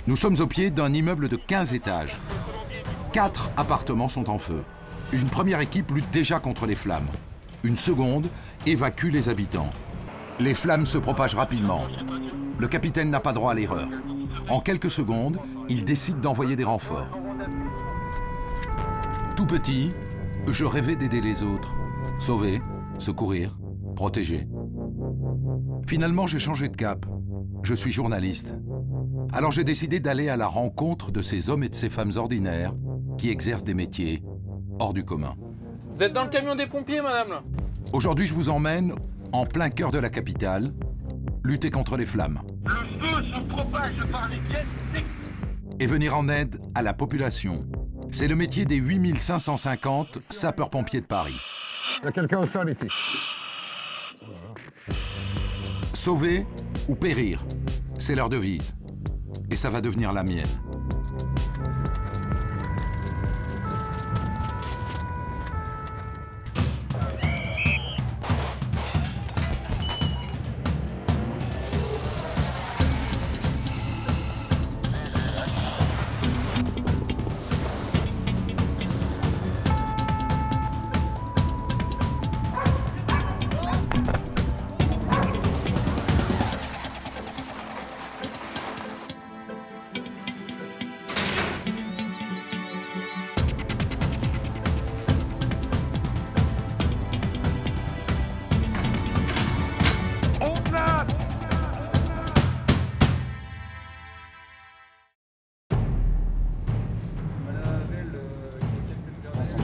Nous sommes au pied d'un immeuble de 15 étages. 4 appartements sont en feu. Une première équipe lutte déjà contre les flammes. Une seconde évacue les habitants. Les flammes se propagent rapidement. Le capitaine n'a pas droit à l'erreur. En quelques secondes, il décide d'envoyer des renforts. Tout petit, je rêvais d'aider les autres. Sauver, secourir, protéger. Finalement, j'ai changé de cap. Je suis journaliste. Alors j'ai décidé d'aller à la rencontre de ces hommes et de ces femmes ordinaires qui exercent des métiers hors du commun. Vous êtes dans le camion des pompiers, madame? Aujourd'hui, je vous emmène en plein cœur de la capitale, lutter contre les flammes. Le feu se propage par les pièces. Et venir en aide à la population. C'est le métier des 8550 sapeurs-pompiers de Paris. Il y a quelqu'un au sol ici. Sauver ou périr, c'est leur devise. Et ça va devenir la mienne.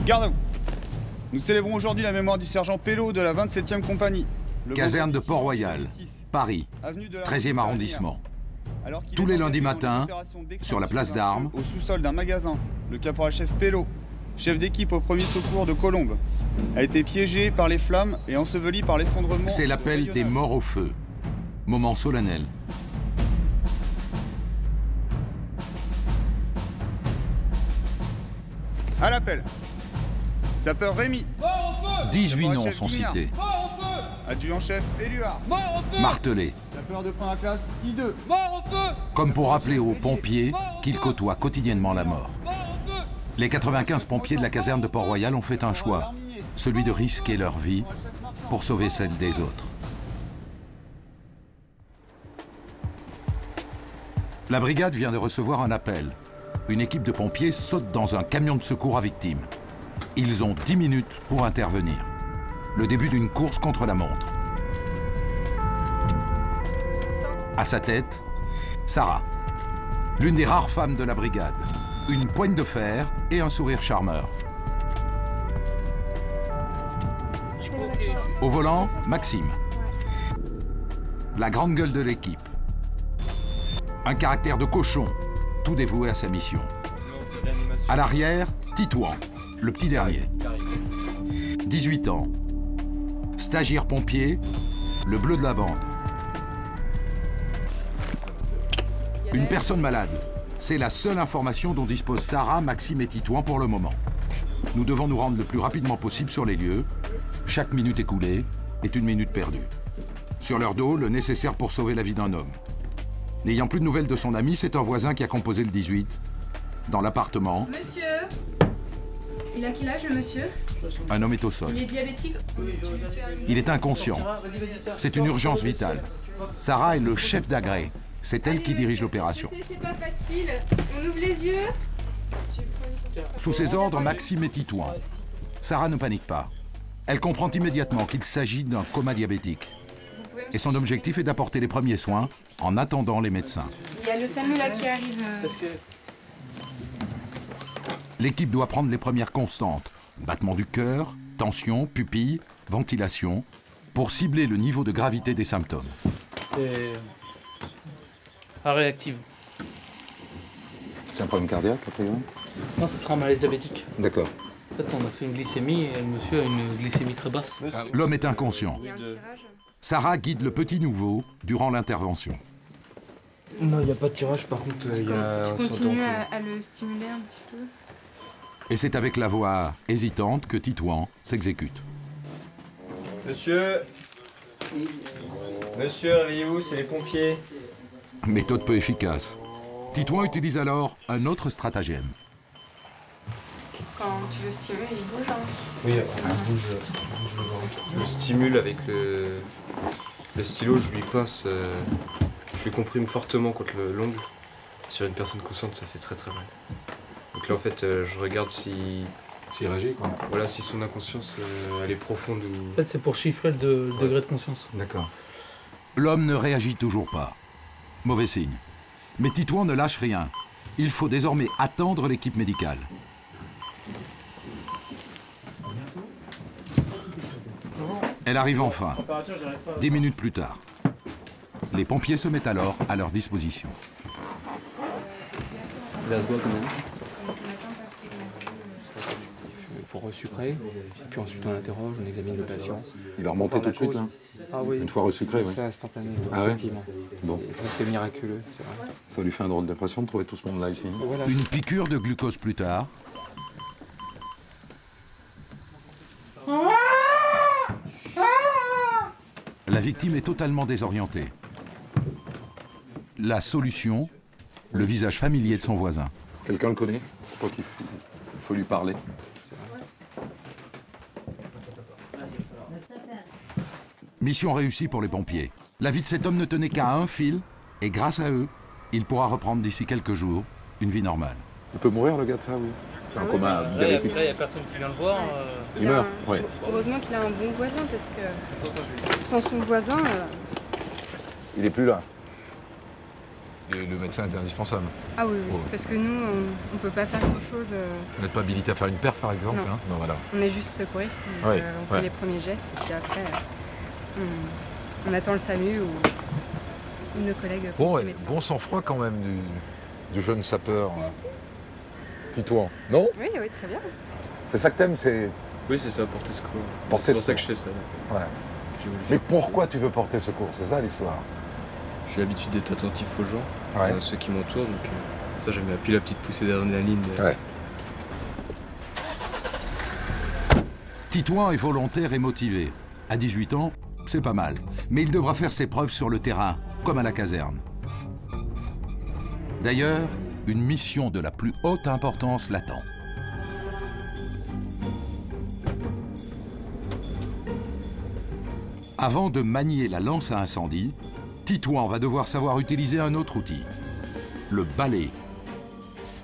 Garde à vous. Nous célébrons aujourd'hui la mémoire du sergent Pello de la 27e compagnie. Caserne de Port-Royal, Paris, 13e arrondissement. Tous les lundis matins, sur la place d'Armes, au sous-sol d'un magasin, le caporal-chef Pello, chef d'équipe au premier secours de Colombes, a été piégé par les flammes et enseveli par l'effondrement. C'est l'appel des morts au feu. Moment solennel. À l'appel. Sapeur Rémi. 18 noms sont cités. Adjudant-chef Éluard. Martelé. Sapeur de première classe I2. Comme pour rappeler aux pompiers qu'ils côtoient quotidiennement la mort. Les 95 pompiers de la caserne de Port-Royal ont fait un choix, celui de risquer leur vie pour sauver celle des autres. La brigade vient de recevoir un appel. Une équipe de pompiers saute dans un camion de secours à victimes. Ils ont 10 minutes pour intervenir. Le début d'une course contre la montre. À sa tête, Sarah, l'une des rares femmes de la brigade. Une poigne de fer et un sourire charmeur. Au volant, Maxime. La grande gueule de l'équipe. Un caractère de cochon, tout dévoué à sa mission. À l'arrière, Titouan, le petit dernier. 18 ans. Stagiaire pompier, le bleu de la bande. Une personne malade. C'est la seule information dont disposent Sarah, Maxime et Titouan pour le moment. Nous devons nous rendre le plus rapidement possible sur les lieux. Chaque minute écoulée est une minute perdue. Sur leur dos, le nécessaire pour sauver la vie d'un homme. N'ayant plus de nouvelles de son ami, c'est un voisin qui a composé le 18. Dans l'appartement... Monsieur, il a quel âge, le monsieur? Un homme est au sol. Il est diabétique? Il est inconscient. C'est une urgence vitale. Sarah est le chef d'agré. C'est elle qui dirige l'opération. C'est pas facile. On ouvre les yeux. Sous ses ordres, Maxime et Titouan. Sarah ne panique pas. Elle comprend immédiatement qu'il s'agit d'un coma diabétique. Et son objectif est d'apporter les premiers soins en attendant les médecins. Il y a le SAMU là qui arrive. L'équipe doit prendre les premières constantes. Battement du cœur, tension, pupille, ventilation, pour cibler le niveau de gravité des symptômes. C'est arrêt active. C'est un problème cardiaque, a priori? Non, ce sera un malaise diabétique. D'accord. En fait, on a fait une glycémie et le monsieur a une glycémie très basse. L'homme est inconscient. Il y a un tirage. Sarah guide le petit nouveau durant l'intervention. Non, il n'y a pas de tirage, par contre, il y a... Tu continues à le stimuler un petit peu. Et c'est avec la voix hésitante que Titouan s'exécute. Monsieur, réveillez-vous, c'est les pompiers. Méthode peu efficace. Titouan utilise alors un autre stratagème. Quand tu veux stimuler, il bouge. Hein. Oui, on bouge le ventre. Je le stimule avec le stylo, je lui pince, je lui comprime fortement contre l'ongle. Sur une personne consciente, ça fait très très mal. Donc là, en fait, je regarde si... S'il réagit, quoi. Voilà, si son inconscience, elle est profonde ou... En fait, c'est pour chiffrer le degré de conscience. D'accord. L'homme ne réagit toujours pas. Mauvais signe. Mais Titouan ne lâche rien. Il faut désormais attendre l'équipe médicale. Elle arrive enfin. 10 minutes plus tard. Les pompiers se mettent alors à leur disposition. Il faut resucrer, puis ensuite on interroge, on examine le patient. Il va remonter tout de suite, là. Ah oui, Une fois resucré, oui. c'est instantané, Ah ouais. effectivement. Bon, C'est miraculeux, c'est vrai. ça lui fait un drôle d'impression de trouver tout ce monde-là ici. Voilà. Une piqûre de glucose plus tard. La victime est totalement désorientée. La solution, le visage familier de son voisin. Quelqu'un le connaît? Je crois qu'il faut lui parler. Mission réussie pour les pompiers. La vie de cet homme ne tenait qu'à un fil, et grâce à eux, il pourra reprendre d'ici quelques jours une vie normale. Il peut mourir, le gars de ça, oui. En coma diabétique. Là, il n'y a personne qui vient le voir. Il meurt, oui. Heureusement qu'il a un bon voisin parce que sans son voisin, Il est plus là. Le médecin est indispensable. ah oui, Oh. parce que nous, on peut pas faire grand chose. Vous n'êtes pas habilité à faire une perf, par exemple, Non. hein? Non, voilà. On est juste secouriste, donc, Ouais, on ouais. fait les premiers gestes et puis après, on attend le SAMU ou nos collègues Bon, pompiers ouais, médecins. bon sang-froid quand même du jeune sapeur Titouan. Non? Oui, oui, très bien. C'est ça que t'aimes, c'est... Oui, c'est ça, porter secours. Porter C'est pour ça que je secours. fais ça. Ouais. J'ai voulu Mais faire. pourquoi tu veux porter secours? C'est ça l'histoire. J'ai l'habitude d'être attentif aux gens, Ouais. à ceux qui m'entourent, donc ça j'aime bien. Puis la petite poussée d'adrénaline. Ouais. Titouan est volontaire et motivé. À 18 ans, c'est pas mal. Mais il devra faire ses preuves sur le terrain, comme à la caserne. D'ailleurs, une mission de la plus haute importance l'attend. Avant de manier la lance à incendie, Titouan va devoir savoir utiliser un autre outil, le balai.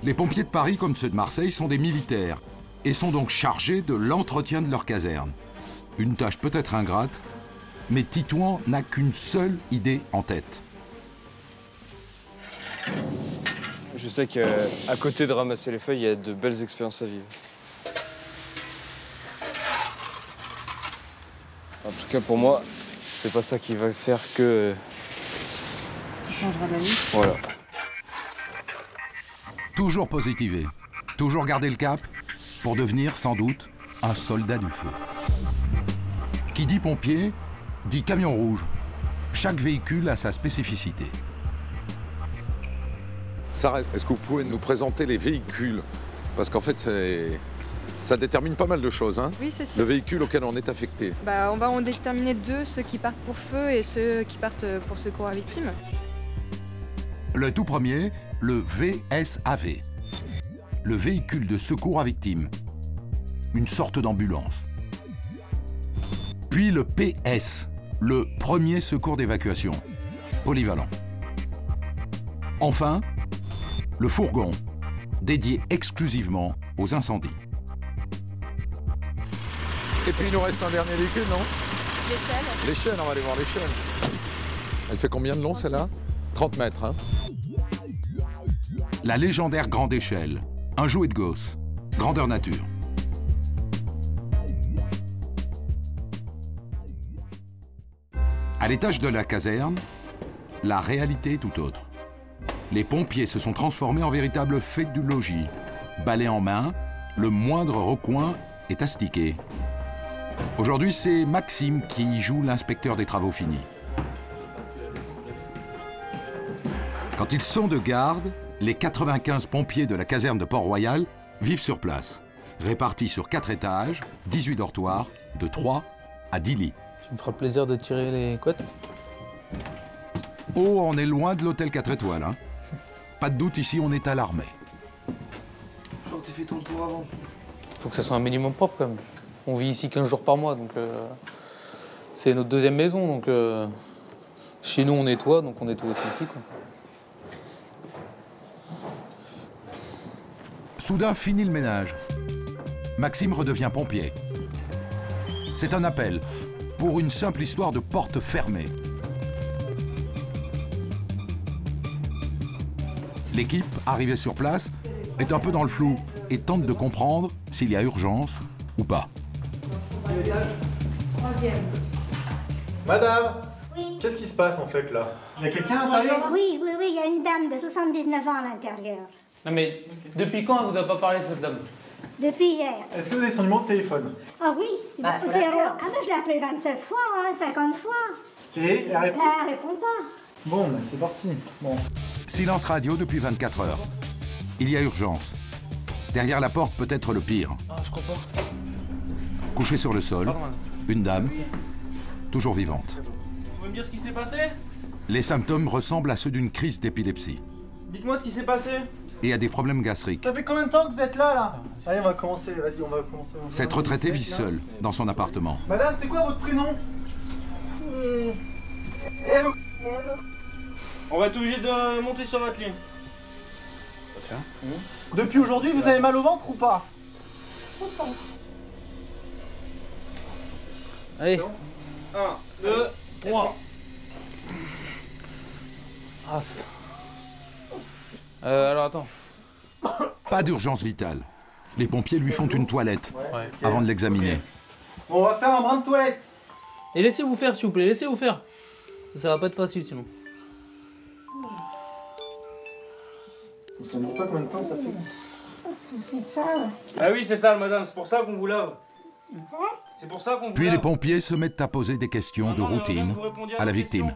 Les pompiers de Paris, comme ceux de Marseille, sont des militaires et sont donc chargés de l'entretien de leur caserne. Une tâche peut-être ingrate, mais Titouan n'a qu'une seule idée en tête. Je sais qu'à côté de ramasser les feuilles, il y a de belles expériences à vivre. En tout cas, pour moi, c'est pas ça qui va faire que... Ça changera d'avis. Voilà. Toujours positiver, toujours garder le cap pour devenir sans doute un soldat du feu. Qui dit pompier, dit camion rouge. Chaque véhicule a sa spécificité. Sarah, est-ce que vous pouvez nous présenter les véhicules? Parce qu'en fait, ça détermine pas mal de choses, hein? Oui, c'est Le sûr. véhicule auquel on est affecté. Bah, on va en déterminer deux, ceux qui partent pour feu et ceux qui partent pour secours à victime. Le tout premier, le VSAV, le véhicule de secours à victimes, une sorte d'ambulance. Puis le PS, le premier secours d'évacuation, polyvalent. Enfin, le fourgon, dédié exclusivement aux incendies. Et puis il nous reste un dernier véhicule, non? L'échelle. L'échelle, on va aller voir l'échelle. Elle fait combien de long, celle-là? 30 mètres, hein? La légendaire grande échelle, un jouet de gosse, grandeur nature. À l'étage de la caserne, la réalité est tout autre. Les pompiers se sont transformés en véritables fêtes du logis. Balai en main, le moindre recoin est astiqué. Aujourd'hui, c'est Maxime qui joue l'inspecteur des travaux finis. Quand ils sont de garde, les 95 pompiers de la caserne de Port-Royal vivent sur place, répartis sur 4 étages, 18 dortoirs, de 3 à 10 lits. Tu me feras plaisir de tirer les couettes. Oh, on est loin de l'hôtel 4 étoiles, hein. Pas de doute, ici, on est alarmé. Oh, t'as fait ton tour avant. Faut que ça soit un minimum propre quand même. On vit ici 15 jours par mois, donc c'est notre deuxième maison. Donc chez nous, on nettoie, donc on nettoie aussi ici, quoi. Soudain, fini le ménage. Maxime redevient pompier. C'est un appel pour une simple histoire de porte fermée. L'équipe, arrivée sur place, est un peu dans le flou et tente de comprendre s'il y a urgence ou pas. Troisième. Madame, Oui. qu'est-ce qui se passe en fait là? Il y a quelqu'un à l'intérieur? Oui, il y a une dame de 79 ans à l'intérieur. Non mais, depuis quand elle vous a pas parlé, cette dame? Depuis hier. Est-ce que vous avez son numéro de téléphone? Ah oui, c'est Bah, faut zéro. l'appeler. Ah ben je l'ai appelé 27 fois, 50 fois. Et elle répond? Elle répond pas. Bon, ben c'est parti. Bon. Silence radio depuis 24 heures. Il y a urgence. Derrière la porte peut être le pire. Ah, je comprends. Couchée sur le sol, une dame, toujours vivante. Vous pouvez me dire ce qui s'est passé? Les symptômes ressemblent à ceux d'une crise d'épilepsie Dites-moi ce qui s'est passé. et à des problèmes gastriques. Ça fait combien de temps que vous êtes là? Allez, on va commencer, vas-y, on va commencer. Cette retraitée vit seule dans son appartement. Madame, c'est quoi votre prénom? On va être obligé de monter sur votre ligne. Depuis aujourd'hui, vous avez mal au ventre ou pas? Allez. 1, 2, 3. Ah, alors attends. Pas d'urgence vitale. Les pompiers lui font une toilette avant de l'examiner. Bon, on va faire un brin de toilette. Et laissez-vous faire, s'il vous plaît, laissez-vous faire. Ça va pas être facile sinon. Ça me dit pas combien de temps ça fait. C'est ça. Ah oui, c'est ça, madame, c'est pour ça qu'on vous lave. C'est pour ça qu'on vous Puis lave. les pompiers se mettent à poser des questions de routine à la victime.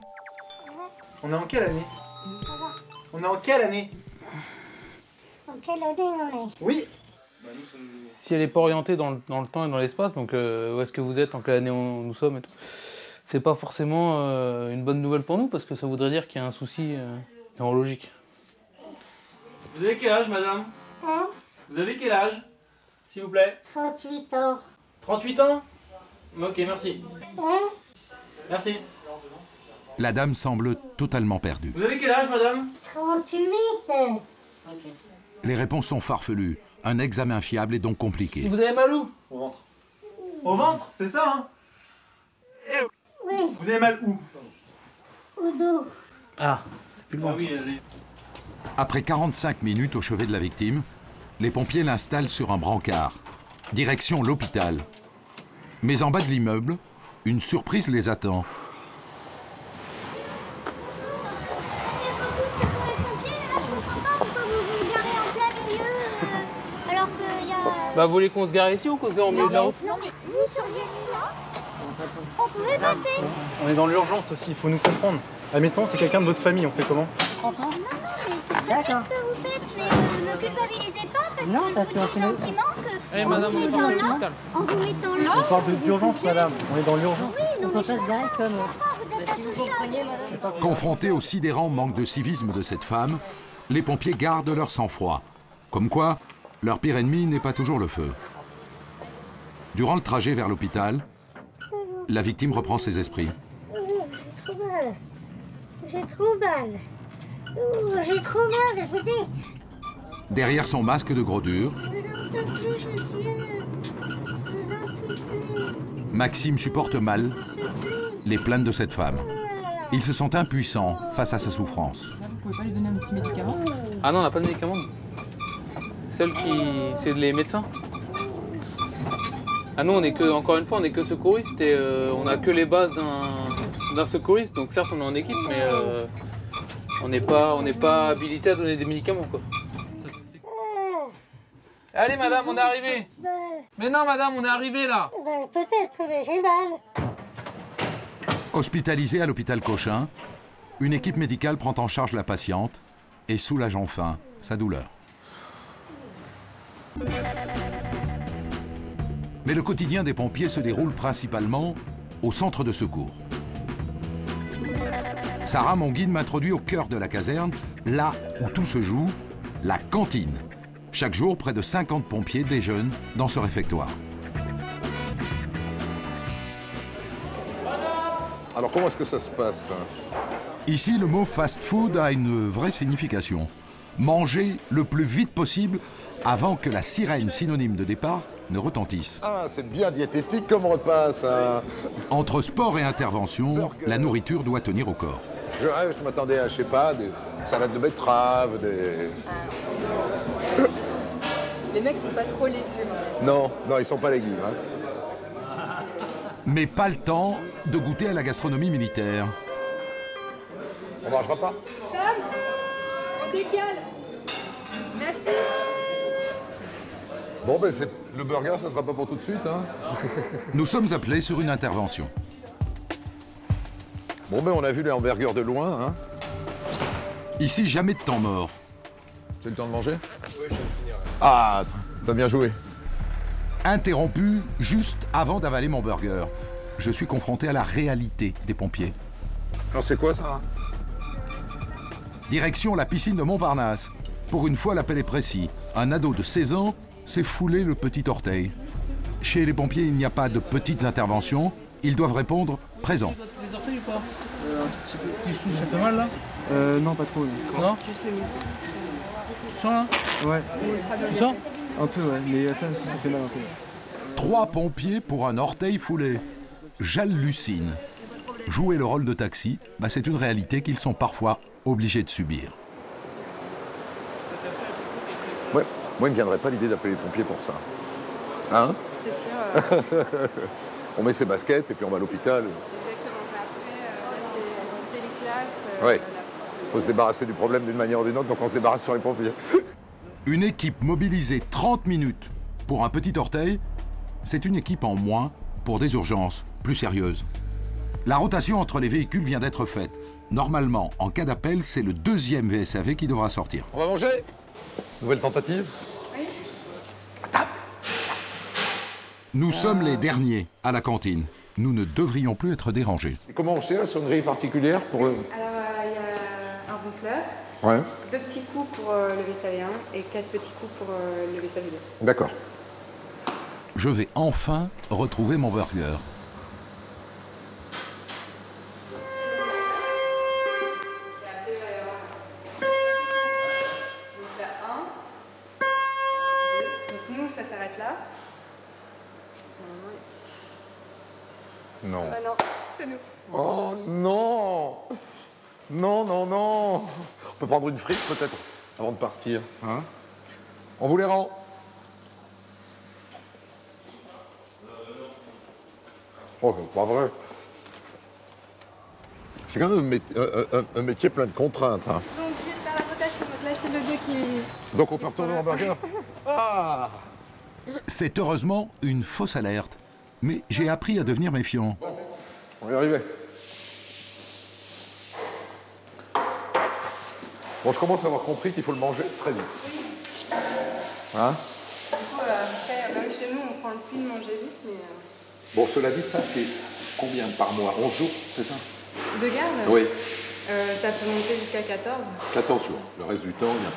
On est en quelle année? On est en quelle année? En quelle année on est? Oui. Si elle est pas orientée dans le temps et dans l'espace, donc où est-ce que vous êtes, en quelle année nous sommes et tout, c'est pas forcément une bonne nouvelle pour nous parce que ça voudrait dire qu'il y a un souci neurologique. Vous avez quel âge, madame? Hein? Vous avez quel âge? S'il vous plaît. 38 ans. 38 ans? Ok, merci. Hein? Merci. La dame semble totalement perdue. Vous avez quel âge, madame? 38. Les réponses sont farfelues. Un examen fiable est donc compliqué. Vous avez mal où? Au ventre. Au ventre, c'est ça, hein? Oui, Vous avez mal où? au dos. Ah, c'est plus le Ah ventre. oui, allez. Après 45 minutes au chevet de la victime, les pompiers l'installent sur un brancard. Direction l'hôpital. Mais en bas de l'immeuble, une surprise les attend. Alors qu'il y a... Bah vous voulez qu'on se gare ici ou qu'on se gare au milieu de la route? Non mais vous seriez là? On pouvait passer? On est dans l'urgence aussi, il faut nous comprendre. Admettons, c'est quelqu'un de votre famille, on fait comment? Non, mais c'est très bien ce que vous faites, mais ne culpabilisez pas parce que je vous dis gentiment que Allez en madame, vous on est mettant pas là, l'hôpital. en vous mettant là, On parle d'urgence, madame, on est dans l'urgence. oui, non mais je comprends, vous êtes intouchable. Confrontés au sidérant manque de civisme de cette femme, les pompiers gardent leur sang-froid. Comme quoi, leur pire ennemi n'est pas toujours le feu. Durant le trajet vers l'hôpital, la victime reprend ses esprits. J'ai trop mal. J'ai trop mal. J'ai trop mal, écoutez. Derrière son masque de gros dur, Je n'en peux plus, monsieur. Je vous en supplie. Maxime supporte mal les plaintes de cette femme. Il se sent impuissant face à sa souffrance. Vous pouvez pas lui donner un petit médicament? Ah non, on n'a pas de médicaments. Celle qui... c'est les médecins. Ah non, on est que, encore une fois, on est que secouriste et on a que les bases d'un secouriste. Donc certes, on est en équipe, mais on n'est pas habilité à donner des médicaments, quoi. Allez, madame, on est arrivé. Mais non, madame, on est arrivé là. Peut-être, mais j'ai mal. Hospitalisée à l'hôpital Cochin, une équipe médicale prend en charge la patiente et soulage enfin sa douleur. Mais le quotidien des pompiers se déroule principalement au centre de secours. Sarah, mon guide, m'introduit au cœur de la caserne, là où tout se joue, la cantine. Chaque jour, près de 50 pompiers déjeunent dans ce réfectoire. Alors comment est-ce que ça se passe? Ici, le mot fast-food a une vraie signification. Manger le plus vite possible avant que la sirène synonyme de départ ne retentisse. Ah, c'est bien diététique comme repas, ça. Entre sport et intervention, la nourriture doit tenir au corps. Je m'attendais à, je sais pas, des salades de betterave, des... Les mecs sont pas trop légumes. Non, non, ils sont pas légumes. Hein. Mais pas le temps de goûter à la gastronomie militaire. On mangera pas? Sam, on décale. Merci. Bon, ben le burger, ça sera pas pour tout de suite. Hein. Nous sommes appelés sur une intervention. Bon, ben on a vu les hamburgers de loin. Hein. Ici, jamais de temps mort. C'est le temps de manger? Oui, je viens de finir. Ah, t'as bien joué. Interrompu juste avant d'avaler mon burger. Je suis confronté à la réalité des pompiers. Alors c'est quoi ça? Direction la piscine de Montparnasse. Pour une fois, l'appel est précis. Un ado de 16 ans s'est foulé le petit orteil. Chez les pompiers, il n'y a pas de petites interventions. Ils doivent répondre présent. Les orteils ou pas? Un tout petit peu. Si je touche, ça fait mal là? Non, pas trop. Non? Juste le milieu. Tu sens là? Ouais. Tu sens? Un peu, ouais, mais ça fait mal un peu. 3 pompiers pour un orteil foulé. J'hallucine. Jouer le rôle de taxi, c'est une réalité qu'ils sont parfois obligés de subir. Ouais, moi, il ne me viendrait pas l'idée d'appeler les pompiers pour ça. Hein? C'est sûr. On met ses baskets et puis on va à l'hôpital. Exactement. Après, c'est les classes. Ouais. Il faut se débarrasser du problème d'une manière ou d'une autre, donc on se débarrasse sur les pompiers. Une équipe mobilisée 30 minutes pour un petit orteil, c'est une équipe en moins pour des urgences plus sérieuses. La rotation entre les véhicules vient d'être faite. Normalement, en cas d'appel, c'est le 2e VSAV qui devra sortir. On va manger? Nouvelle tentative? Oui. Nous sommes les derniers à la cantine. Nous ne devrions plus être dérangés. Et comment on sait la sonnerie particulière pour... Alors, il y a un ronfleur. Ouais. 2 petits coups pour le VSAV1 et 4 petits coups pour le VSAV2. D'accord. Je vais enfin retrouver mon burger. Donc là, 1, 2. Donc nous, ça s'arrête là. Non. Ah non, c'est nous. Oh non! Non, non, non! On peut prendre une frite peut-être avant de partir. Hein? On vous les rend. Oh, c'est pas vrai. C'est quand même un métier plein de contraintes. Hein. Donc je viens de faire la rotation, donc là c'est le 2 qui... Donc on peut retourner en burger? Ah! C'est heureusement une fausse alerte. Mais j'ai appris à devenir méfiant. Bon, on va y arriver. Bon, je commence à avoir compris qu'il faut le manger très vite. Oui. Hein? Du coup, après, même chez nous, on prend le pli de manger vite, mais... Bon, cela dit, ça, c'est combien par mois? 11 jours, c'est ça? De garde? Oui. Ça peut monter jusqu'à 14. 14 jours. Le reste du temps, il n'y a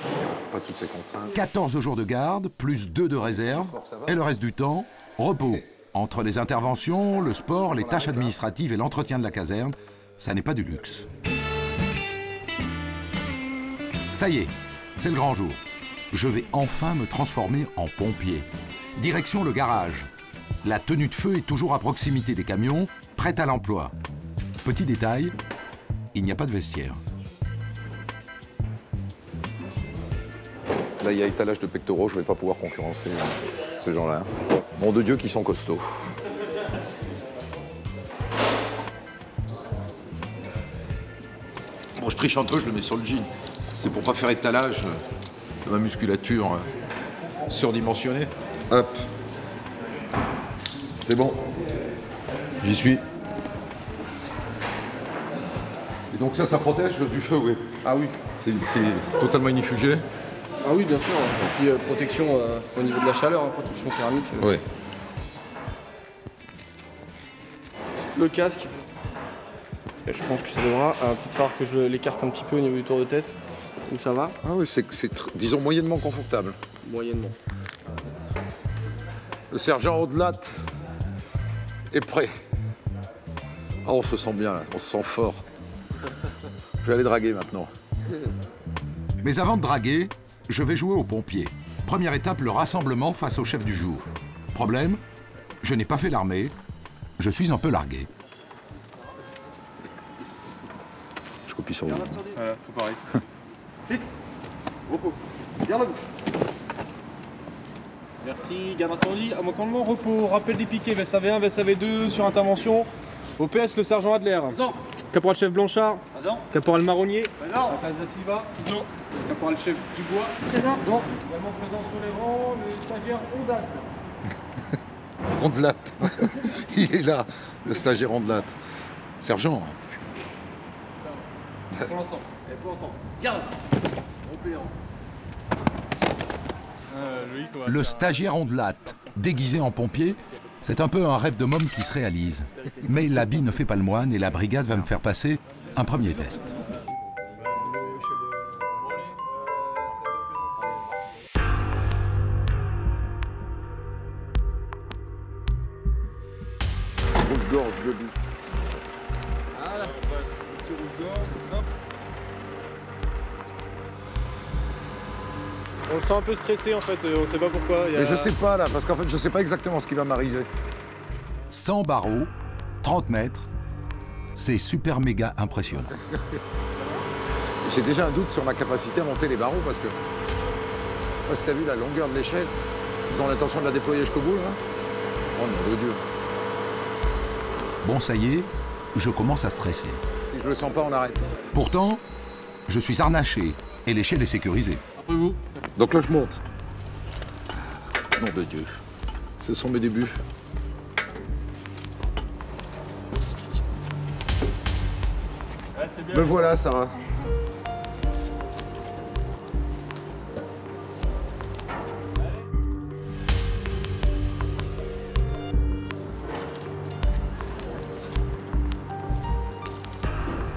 pas toutes ces contraintes. 14 jours de garde, plus 2 de réserve, et le reste du temps, repos. Entre les interventions, le sport, les tâches administratives et l'entretien de la caserne, ça n'est pas du luxe. Ça y est, c'est le grand jour. Je vais enfin me transformer en pompier. Direction le garage. La tenue de feu est toujours à proximité des camions, prête à l'emploi. Petit détail, il n'y a pas de vestiaire. Là, il y a étalage de pectoraux, je ne vais pas pouvoir concurrencer ces gens-là. Nom de Dieu, qui sont costauds. Bon, je triche un peu, je le mets sur le jean. C'est pour pas faire étalage de ma musculature surdimensionnée. Hop. C'est bon. J'y suis. Et donc ça protège du feu, oui. Ah oui. C'est totalement inifugé. Ah oui, bien sûr. Et puis protection au niveau de la chaleur, protection thermique. Oui. Le casque, je pense que ça devra. Un petit phare que je l'écarte un petit peu au niveau du tour de tête. Où ça va? Ah oui, c'est disons, moyennement confortable. Moyennement. Le sergent Ondelat est prêt. Oh, on se sent bien là, on se sent fort. Je vais aller draguer maintenant. Mais avant de draguer, je vais jouer aux pompiers. Première étape, le rassemblement face au chef du jour. Problème, je n'ai pas fait l'armée, je suis un peu largué. Je copie sur vous. Voilà, tout pareil. Fixe. Repos. Garde la bouche. Merci, garde incendie. À mon commandement, repos. Rappel des piquets, VSAV1, VSAV2 sur intervention. OPS, le sergent Adler. Présent. Caporal chef Blanchard. Présent. Caporal Marronnier. Présent. Atlas da Silva. Présent. Caporal chef Dubois. Présent. Également présent sur les rangs, le stagiaire Ondat. Ondelat. Il est là, le stagiaire Ondelat. Sergent. Pour l'ensemble. Et pour l'ensemble. Garde. Repérant. Le stagiaire Ondelat, déguisé en pompier, c'est un peu un rêve de môme qui se réalise. Mais l'habit ne fait pas le moine et la brigade va me faire passer un premier test. Rouge-gorge, debout. Voilà. Petit rouge-gorge. Hop. On le sent un peu stressé en fait, on sait pas pourquoi. Mais je sais pas là, parce qu'en fait je sais pas exactement ce qui va m'arriver. 100 barreaux, 30 mètres, c'est super méga impressionnant. J'ai déjà un doute sur ma capacité à monter les barreaux parce que, si t'as vu la longueur de l'échelle, ils ont l'intention de la déployer jusqu'au bout là. Oh mon Dieu. Bon, ça y est, je commence à stresser. Si je le sens pas, on arrête. Pourtant, je suis harnaché et l'échelle est sécurisée. Après vous. Donc là je monte. Nom de Dieu. Ce sont mes débuts. Me voilà, Sarah.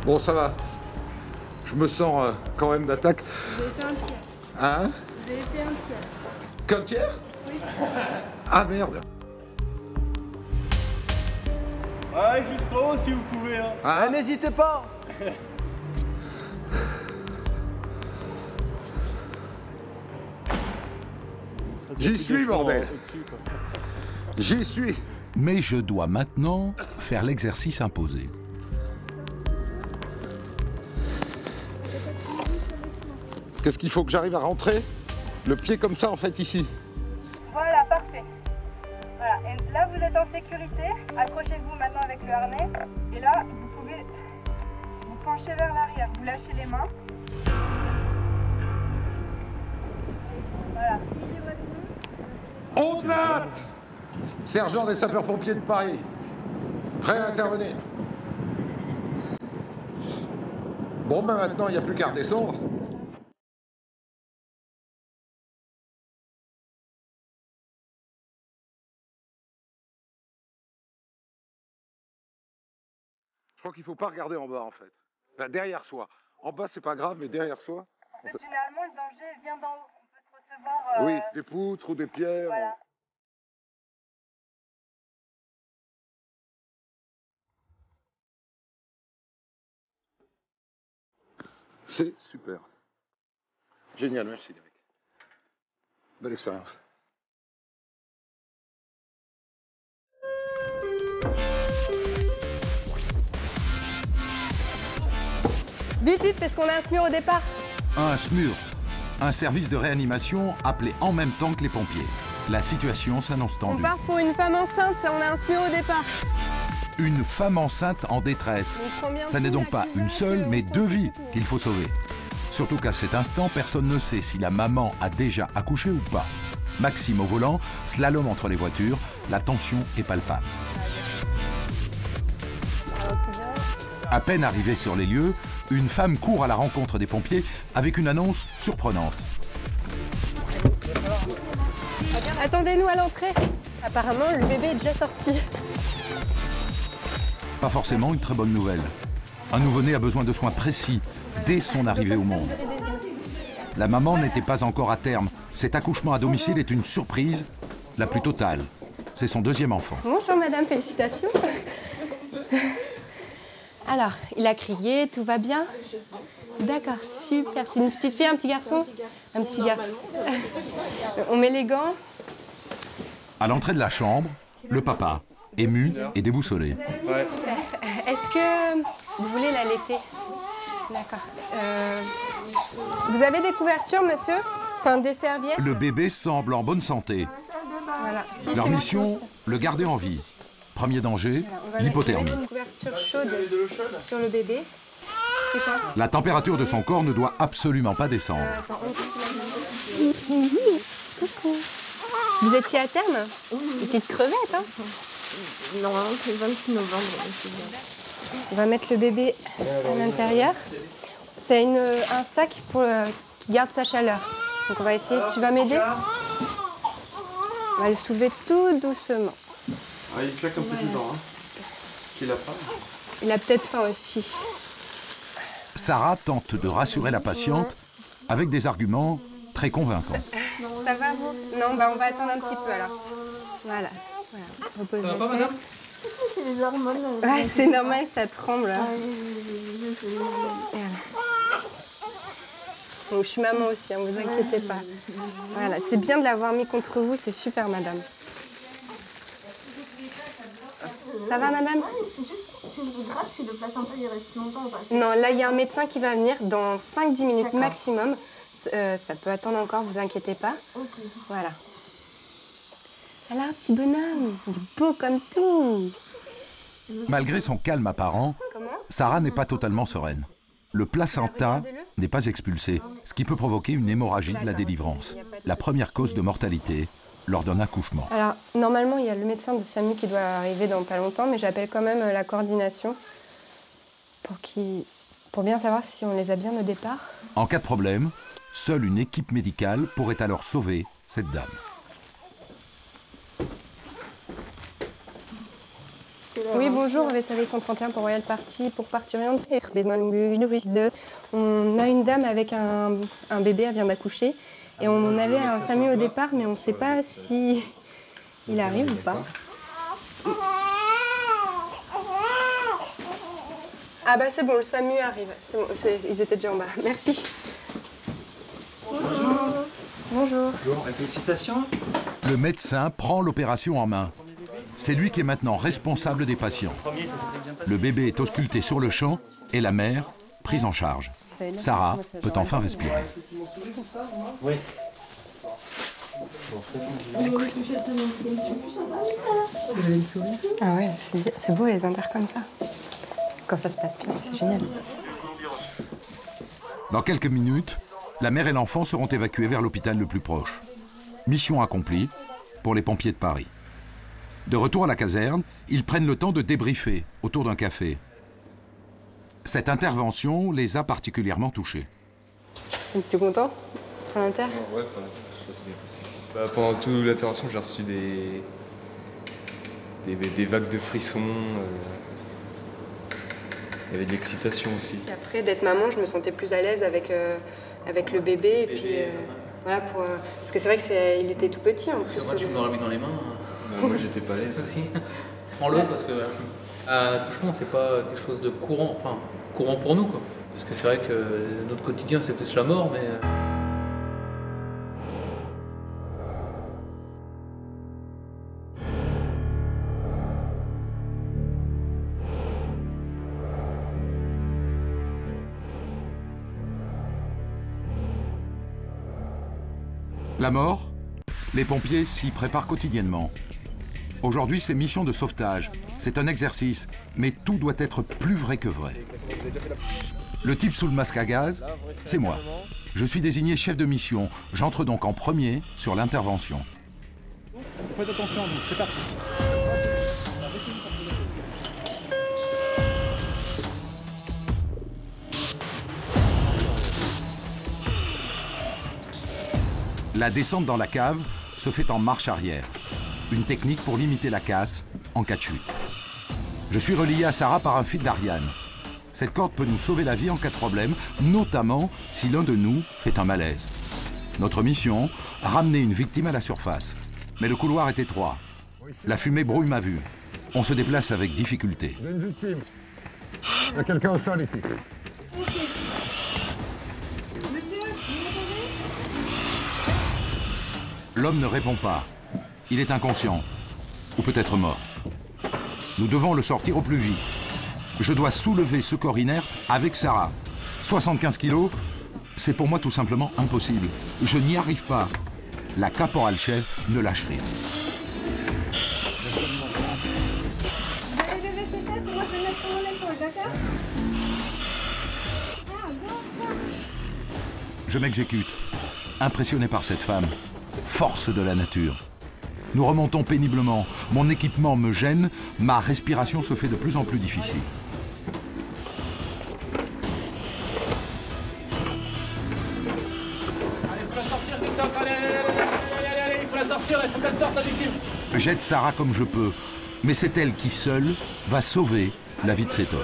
Bon, ça va. Je me sens quand même d'attaque. Vous avez fait un tiers. Hein? Vous avez fait un tiers. Qu'un tiers? Oui. Ah merde. Ouais, juste trop si vous pouvez. Hein. Ah, n'hésitez pas. J'y suis, bordel. J'y suis. Mais je dois maintenant faire l'exercice imposé. Qu'est-ce qu'il faut que j'arrive à rentrer? Le pied comme ça, en fait, ici. Voilà, parfait. Voilà, et là vous êtes en sécurité. Accrochez-vous maintenant avec le harnais. Et là, vous pouvez vous pencher vers l'arrière. Vous lâchez les mains. Voilà. Ondelat, sergent des sapeurs-pompiers de Paris. Prêt à intervenir. Bon, ben maintenant, il n'y a plus qu'à redescendre. Je crois qu'il ne faut pas regarder en bas, en fait. Enfin, derrière soi. En bas, c'est pas grave, mais derrière soi. En fait, généralement, le danger vient d'en haut. On peut se recevoir. Oui, des poutres ou des pierres. Voilà. C'est super. Génial, merci Derek. Belle expérience. Vite, vite, parce qu'on a un SMUR au départ. Un SMUR, un service de réanimation appelé en même temps que les pompiers. La situation s'annonce On tendue. part pour une femme enceinte, on a un SMUR au départ. Une femme enceinte en détresse. On prend bien Ça n'est tout, donc la pas une cuvette, seule, mais deux vies qu'il faut sauver. Surtout qu'à cet instant, personne ne sait si la maman a déjà accouché ou pas. Maxime au volant, slalom entre les voitures, la tension est palpable. À peine arrivé sur les lieux, une femme court à la rencontre des pompiers avec une annonce surprenante. Attendez-nous à l'entrée. Apparemment, le bébé est déjà sorti. Pas forcément une très bonne nouvelle. Un nouveau-né a besoin de soins précis dès son arrivée au monde. La maman n'était pas encore à terme. Cet accouchement à domicile est une surprise la plus totale. C'est son deuxième enfant. Bonjour madame, félicitations. Alors, il a crié, tout va bien? D'accord, super. C'est une petite fille, un petit garçon? Un petit garçon. On met les gants. À l'entrée de la chambre, le papa, ému et déboussolé. Ouais. Est-ce que vous voulez l'allaiter? D'accord. Vous avez des couvertures, monsieur? Enfin, des serviettes? Le bébé semble en bonne santé. Voilà. Leur mission, le garder en vie. Premier danger, l'hypothermie. Une couverture chaude sur le bébé. C'est quoi? La température de son corps ne doit absolument pas descendre. Coucou. Vous étiez à terme? Une petite crevette, hein? Non, c'est le 26 novembre. On va mettre le bébé à l'intérieur. C'est un sac qui garde sa chaleur. Donc on va essayer. Tu vas m'aider? On va le soulever tout doucement. Ah, il claque un peu dedans, hein. Qu'il a pas. Il a peut-être faim aussi. Sarah tente de rassurer la patiente avec des arguments très convaincants. Ça va vous? Non, bah on va attendre un petit peu alors. Voilà. Repose Ça va pas, madame? Si, c'est les hormones. Ouais, c'est normal, ça tremble. Voilà. Donc, je suis maman aussi, ne vous inquiétez pas. Voilà, c'est bien de l'avoir mis contre vous, c'est super, madame. Ça va, madame? C'est grave si le placenta il reste longtemps ou pas? Non, là, il y a un médecin qui va venir dans 5-10 minutes maximum. Ça peut attendre encore, vous inquiétez pas. Ok. Voilà. Alors, petit bonhomme, il est beau comme tout. Malgré son calme apparent, Sarah n'est pas totalement sereine. Le placenta n'est pas expulsé, ce qui peut provoquer une hémorragie de la délivrance, la première cause de mortalité lors d'un accouchement. Alors, normalement, il y a le médecin de SAMU qui doit arriver dans pas longtemps, mais j'appelle quand même la coordination pour bien savoir si on les a bien au départ. En cas de problème, seule une équipe médicale pourrait alors sauver cette dame. Oui, bonjour, VSAV 131 pour Royal Party, pour parturiente. On a une dame avec un bébé, elle vient d'accoucher. Et on avait un SAMU au départ, mais on ne sait pas si il arrive ou pas. Ah bah c'est bon, le SAMU arrive. C'est bon, ils étaient déjà en bas. Merci. Bonjour. Bonjour. Bonjour, félicitations. Le médecin prend l'opération en main. C'est lui qui est maintenant responsable des patients. Le bébé est ausculté sur le champ et la mère prise en charge. Sarah peut enfin respirer. Oui. Ah ouais, c'est beau les inters comme ça. Quand ça se passe bien, c'est génial. Dans quelques minutes, la mère et l'enfant seront évacués vers l'hôpital le plus proche. Mission accomplie pour les pompiers de Paris. De retour à la caserne, ils prennent le temps de débriefer autour d'un café. Cette intervention les a particulièrement touchés. T'es content pour l'inter? Ouais, ça s'est bien passé. Pendant toute l'intervention, j'ai reçu des vagues de frissons. Il y avait de l'excitation aussi. Et après, d'être maman, je me sentais plus à l'aise avec le bébé. Et puis, voilà, parce que c'est vrai qu'il était tout petit en plus. Moi, tu me l'aurais mis dans les mains. Moi, j'étais pas à l'aise. Prends-le parce que l'accouchement, c'est pas quelque chose de courant, enfin, courant pour nous, quoi. Parce que c'est vrai que notre quotidien, c'est plus la mort, mais... La mort, les pompiers s'y préparent quotidiennement. Aujourd'hui, c'est mission de sauvetage. C'est un exercice, mais tout doit être plus vrai que vrai. Le type sous le masque à gaz, c'est moi. Je suis désigné chef de mission. J'entre donc en premier sur l'intervention. Faites attention à vous, c'est parti. La descente dans la cave se fait en marche arrière. Une technique pour limiter la casse en cas de chute. Je suis relié à Sarah par un fil d'Ariane. Cette corde peut nous sauver la vie en cas de problème, notamment si l'un de nous fait un malaise. Notre mission, ramener une victime à la surface. Mais le couloir est étroit. La fumée brouille ma vue. On se déplace avec difficulté. J'ai une victime. Il y a quelqu'un au sol ici. L'homme ne répond pas. Il est inconscient. Ou peut-être mort. Nous devons le sortir au plus vite. Je dois soulever ce corps inerte avec Sarah. 75 kilos, c'est pour moi tout simplement impossible. Je n'y arrive pas. La caporal-chef ne lâche rien. Vous allez lever ses têtes, moi je vais mettre sur mon épaule, d'accord? Je m'exécute, impressionné par cette femme. Force de la nature. Nous remontons péniblement. Mon équipement me gêne, ma respiration se fait de plus en plus difficile. J'aide Sarah comme je peux, mais c'est elle qui, seule, va sauver la vie de cet homme.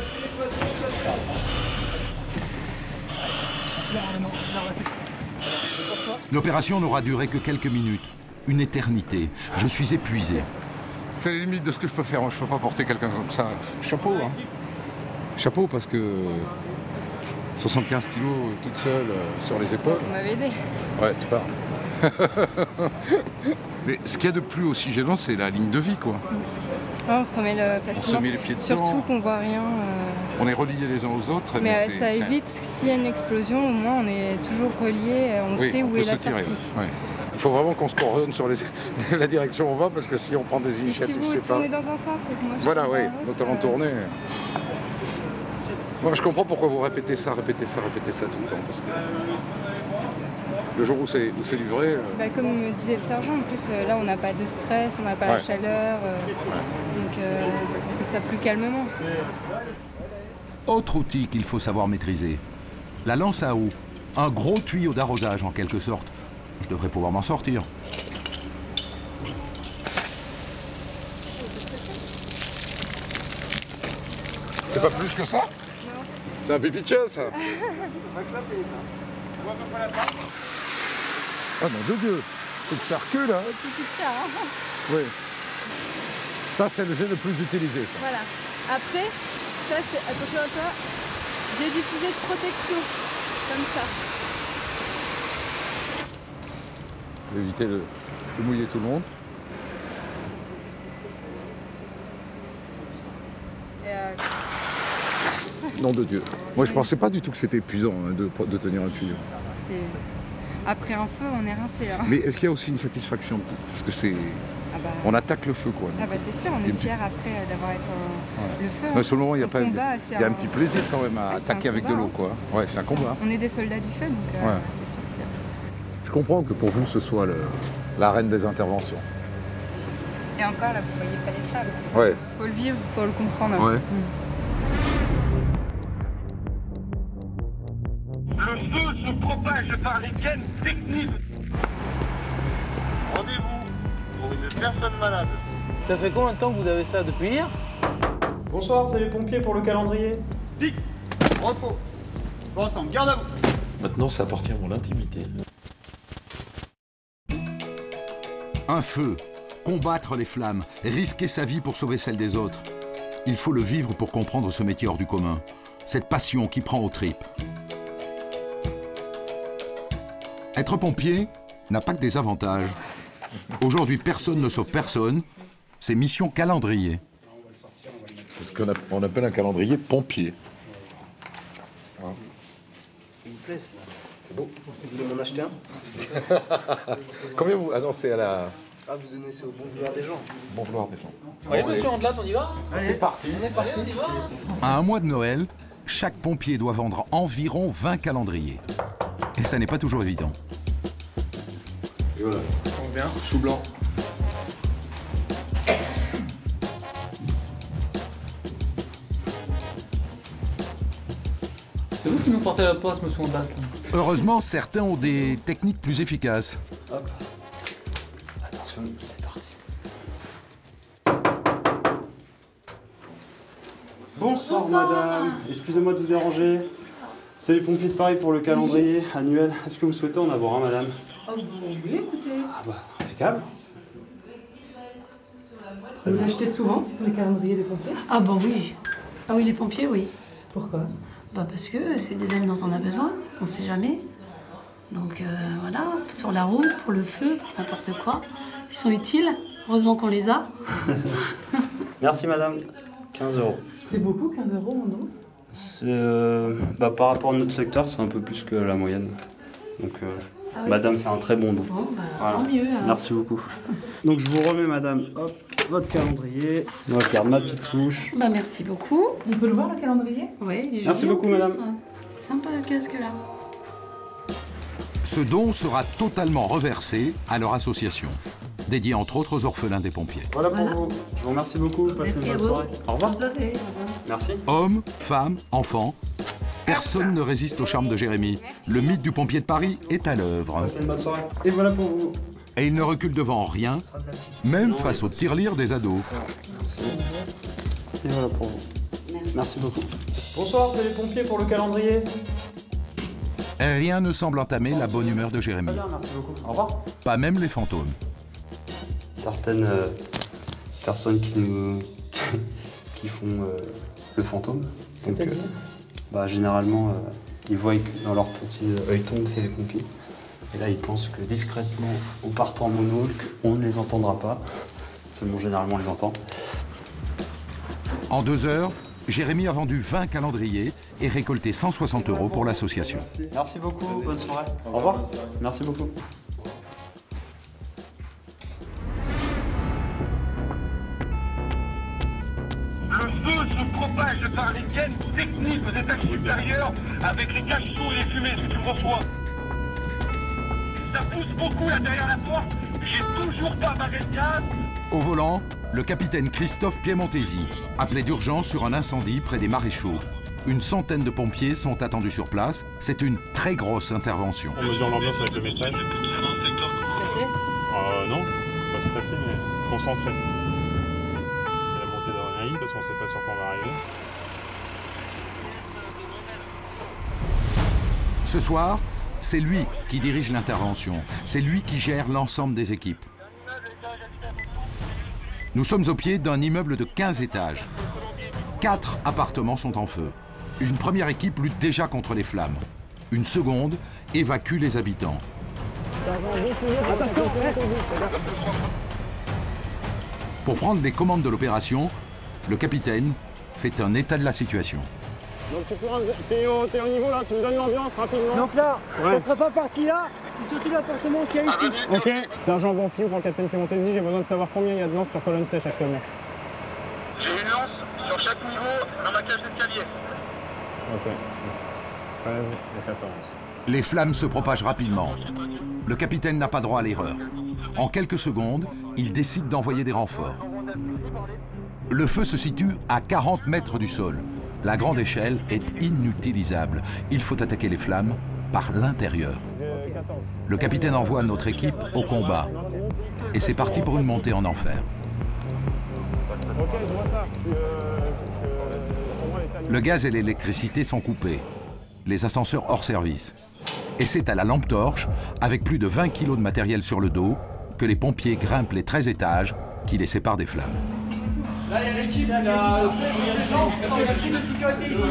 L'opération n'aura duré que quelques minutes, une éternité. Je suis épuisé. C'est la limite de ce que je peux faire. Moi, je peux pas porter quelqu'un comme ça. Chapeau, hein. Chapeau, parce que 75 kilos toute seule sur les épaules. Vous m'avez aidé. Ouais, tu parles. Mais ce qu'il y a de plus aussi gênant, c'est la ligne de vie, quoi. On s'en mêle facilement. On se met les pieds dedans. Surtout qu'on voit rien. On est reliés les uns aux autres. Mais ça évite, s'il y a une explosion, au moins on est toujours reliés, on sait où est la sortie. Ouais. Il faut vraiment qu'on se coordonne sur la direction où on va, parce que si on prend des initiatives, si vous tournez dans un sens, c'est que moi je voilà, oui, notamment tourner. Moi, je comprends pourquoi vous répétez ça tout le temps, parce que le jour où c'est livré... Comme me disait le sergent, en plus, là, on n'a pas de stress, on n'a pas la chaleur, donc on fait ça plus calmement. Autre outil qu'il faut savoir maîtriser, la lance à eau, un gros tuyau d'arrosage en quelque sorte. Je devrais pouvoir m'en sortir. C'est pas plus que ça? C'est un pipi de chien, ça. Ah non, de Dieu. Faut que ça recule, hein. Oui. Ça, c'est le jet le plus utilisé, ça. Voilà. Après, ça, c'est... Attention à toi. J'ai diffusé de protection. Comme ça. Éviter de mouiller tout le monde. Nom de Dieu. Moi, je pensais pas du tout que c'était épuisant hein, de tenir un tuyau. Après un feu, on est rincé. Hein. Mais est-ce qu'il y a aussi une satisfaction? Parce que c'est... On attaque le feu, quoi. Ah bah c'est sûr, on est fiers après d'avoir été le feu. Mais sur le moment, il y a un petit plaisir quand même à attaquer avec de l'eau, quoi. Ouais, c'est un combat. On est des soldats du feu, donc c'est sûr que... Je comprends que pour vous, ce soit la reine des interventions. Et encore, là, vous voyez pas les flammes. Ouais. Faut le vivre pour le comprendre. Ouais. Le feu se propage par les gaines techniques. Rendez-vous pour une personne malade. Ça fait combien de temps que vous avez ça? Depuis hier? Bonsoir, c'est les pompiers pour le calendrier. Fixe, repos, ensemble, garde à vous. Maintenant, ça appartient à mon intimité. Un feu, combattre les flammes, risquer sa vie pour sauver celle des autres. Il faut le vivre pour comprendre ce métier hors du commun. Cette passion qui prend aux tripes. Être pompier n'a pas que des avantages. Aujourd'hui, personne ne sauve personne. C'est mission calendrier. C'est ce qu'on appelle un calendrier pompier. Il me plaît, c'est beau. Vous voulez m'en acheter un? Combien vous... Ah non, c'est à la... Ah, vous donnez, c'est au bon vouloir des gens. Bon vouloir des gens. Allez, monsieur Andelat, on y va? C'est parti. On est parti. Allez, on y va. À un mois de Noël, chaque pompier doit vendre environ 20 calendriers. Et ça n'est pas toujours évident. Et voilà. Bien. Chou blanc. C'est vous qui nous portez la poste, monsieur Andelat. Heureusement, certains ont des techniques plus efficaces. Hop. Attention, c'est parti. Bonsoir madame, excusez-moi de vous déranger. C'est les pompiers de Paris pour le calendrier annuel. Est-ce que vous souhaitez en avoir un madame? Oh bon, oui, écoutez. Ah bah, impeccable. Vous achetez souvent les calendriers des pompiers? Ah bah oui. Ah oui, les pompiers, oui. Pourquoi? Bah parce que c'est des amis dont on a besoin, on sait jamais. Donc voilà, sur la route, pour le feu, pour n'importe quoi. Ils sont utiles, heureusement qu'on les a. Merci madame, 15 €. C'est beaucoup, 15 €, mon nom? Par rapport à notre secteur, c'est un peu plus que la moyenne. Donc Ah oui. madame fait un très bon don. Bon, bah, tant mieux, alors. Merci beaucoup. Donc je vous remets madame, hop, votre calendrier. Moi je garde ma petite souche. Bah merci beaucoup. On peut le voir, le calendrier? Oui, il est joli. Merci beaucoup, en plus. madame. C'est sympa le casque là. Ce don sera totalement reversé à leur association, dédiée entre autres aux orphelins des pompiers. Voilà pour vous. Je vous remercie beaucoup. Passez une bonne soirée. Au revoir. Merci. Hommes, femmes, enfants, personne ne résiste au charme de Jérémy. Le mythe du pompier de Paris est à l'œuvre. Passez une bonne soirée. Et voilà pour vous. Et il ne recule devant rien, même face au tirelire des ados. Merci. Et voilà pour vous. Merci beaucoup. Bonsoir, c'est les pompiers pour le calendrier. Rien ne semble entamer la bonne humeur de Jérémy. Très bien, merci beaucoup. Au revoir. Pas même les fantômes. Certaines personnes qui font le fantôme. Donc, généralement, ils voient que dans leur petit œilleton que c'est les pompiers. Et là, ils pensent que discrètement, en partant en monocle, on ne les entendra pas. Seulement, généralement, on les entend. En 2 heures, Jérémy a vendu 20 calendriers et récolté 160 € pour l'association. Merci beaucoup, bonne soirée. Au revoir. Merci beaucoup. Le feu se propage par les gaines techniques aux étages supérieurs avec les cachots et les fumées, si tu me reçois. Ça pousse beaucoup là derrière la porte, j'ai toujours pas ma gaz. Au volant, le capitaine Christophe Piemontesi appelait d'urgence sur un incendie près des Maréchaux. Une centaine de pompiers sont attendus sur place. C'est une très grosse intervention. On mesure l'ambiance avec le message. Stressé? Non, pas stressé, mais concentré. C'est la montée d'adrénaline parce qu'on ne sait pas sur quoi on va arriver. Ce soir, c'est lui qui dirige l'intervention. C'est lui qui gère l'ensemble des équipes. Nous sommes au pied d'un immeuble de 15 étages. 4 appartements sont en feu. Une première équipe lutte déjà contre les flammes. Une seconde évacue les habitants. Pour prendre les commandes de l'opération, le capitaine fait un état de la situation. Donc t'es au niveau là, tu me donnes l'ambiance rapidement. Donc là, on ne serait pas parti là, c'est surtout l'appartement qu'il y a ici. Ok, sergent Bonfil pour le capitaine Piemontesi, j'ai besoin de savoir combien il y a de lances sur colonne sèche actuellement. J'ai une lance sur chaque niveau dans ma cage d'escalier. Ok, 13 et 14. Les flammes se propagent rapidement. Le capitaine n'a pas droit à l'erreur. En quelques secondes, il décide d'envoyer des renforts. Le feu se situe à 40 mètres du sol. La grande échelle est inutilisable. Il faut attaquer les flammes par l'intérieur. Le capitaine envoie notre équipe au combat. Et c'est parti pour une montée en enfer. Le gaz et l'électricité sont coupés. Les ascenseurs hors service. Et c'est à la lampe torche, avec plus de 20 kilos de matériel sur le dos, que les pompiers grimpent les 13 étages qui les séparent des flammes. Là, il y a l'équipe, il y a des gens qui sont l'équipe de sécurité ici.